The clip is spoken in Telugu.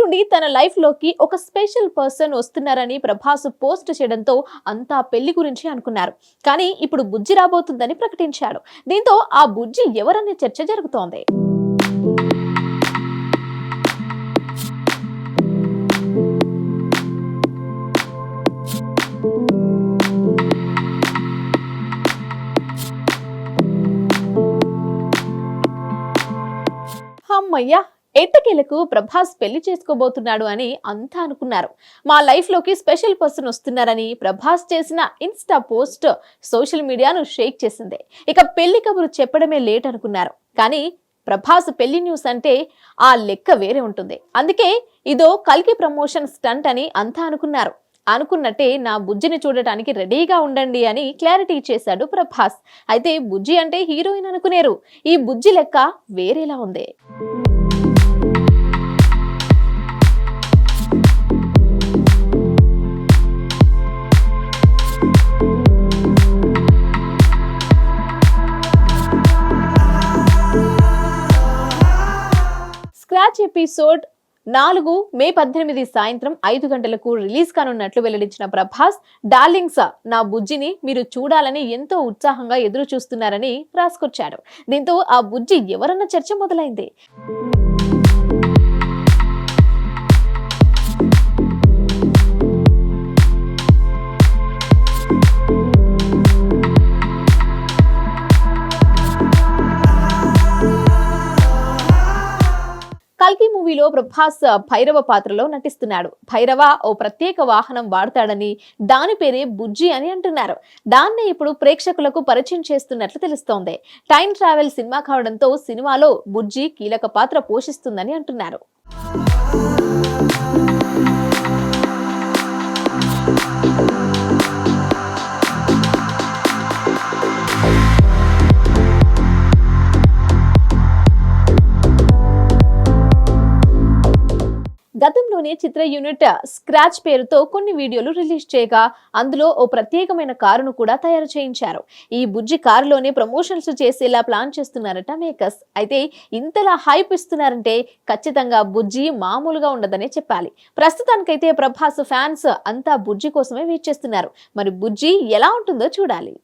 నుండి తన లైఫ్ లోకి ఒక స్పెషల్ పర్సన్ వస్తున్నారని ప్రభాస్ పోస్ట్ చేయడంతో అంతా పెళ్లి గురించి అనుకున్నారు. కానీ ఇప్పుడు బుజ్జి రాబోతుందని ప్రకటించాడు. దీంతో ఆ బుజ్జి ఎవరనే చర్చ జరుగుతోంది. అమ్మయ్యా, ఎట్టకేలకు ప్రభాస్ పెళ్లి చేసుకోబోతున్నాడు అని అంతా అనుకున్నారు. మా లైఫ్ లోకి స్పెషల్ పర్సన్ వస్తున్నారని ప్రభాస్ చేసిన ఇన్స్టా పోస్ట్ సోషల్ మీడియాను షేక్ చేసింది. ఇక పెళ్లి కబురు చెప్పడమే లేట్ అనుకున్నారు. కానీ ప్రభాస్ పెళ్లి న్యూస్ అంటే ఆ లెక్క వేరే ఉంటుంది. అందుకే ఇదో కల్కి ప్రమోషన్ స్టంట్ అని అంతా అనుకున్నారు. అనుకున్నట్టే నా బుజ్జిని చూడటానికి రెడీగా ఉండండి అని క్లారిటీ ఇచ్చేశాడు ప్రభాస్. అయితే బుజ్జి అంటే హీరోయిన్ అనుకునేరు. ఈ బుజ్జి లెక్క వేరేలా ఉంది. స్క్రాచ్ ఎపిసోడ్ 4 మే 18 సాయంత్రం 5 గంటలకు రిలీజ్ కానున్నట్లు వెల్లడించిన ప్రభాస్, డార్లింగ్స్ నా బుజ్జిని మీరు చూడాలని ఎంతో ఉత్సాహంగా ఎదురు చూస్తున్నారని రాసుకొచ్చాడు. దీంతో ఆ బుజ్జి ఎవరన్న చర్చ మొదలైంది. కల్కి మూవీలో ప్రభాస్ భైరవ పాత్రలో నటిస్తున్నాడు. భైరవ ఓ ప్రత్యేక వాహనం వాడతాడని, దాని పేరే బుజ్జి అని అంటున్నారు. దాన్నే ఇప్పుడు ప్రేక్షకులకు పరిచయం చేస్తున్నట్లు తెలుస్తోంది. టైం ట్రావెల్ సినిమా కావడంతో సినిమాలో బుజ్జి కీలక పాత్ర పోషిస్తుందని అంటున్నారు. గతంలోనే చిత్ర యూనిట్ స్క్రాచ్ పేరుతో కొన్ని వీడియోలు రిలీజ్ చేయగా అందులో ఓ ప్రత్యేకమైన కారును కూడా తయారు చేయించారు. ఈ బుజ్జి కారులోనే ప్రమోషన్స్ చేసేలా ప్లాన్ చేస్తున్నారట మేకర్స్. అయితే ఇంతలా హైప్ ఇస్తున్నారంటే ఖచ్చితంగా బుజ్జి మామూలుగా ఉండదనే చెప్పాలి. ప్రస్తుతానికైతే ప్రభాస్ ఫ్యాన్స్ అంతా బుజ్జి కోసమే వెయిట్ చేస్తున్నారు. మరి బుజ్జి ఎలా ఉంటుందో చూడాలి.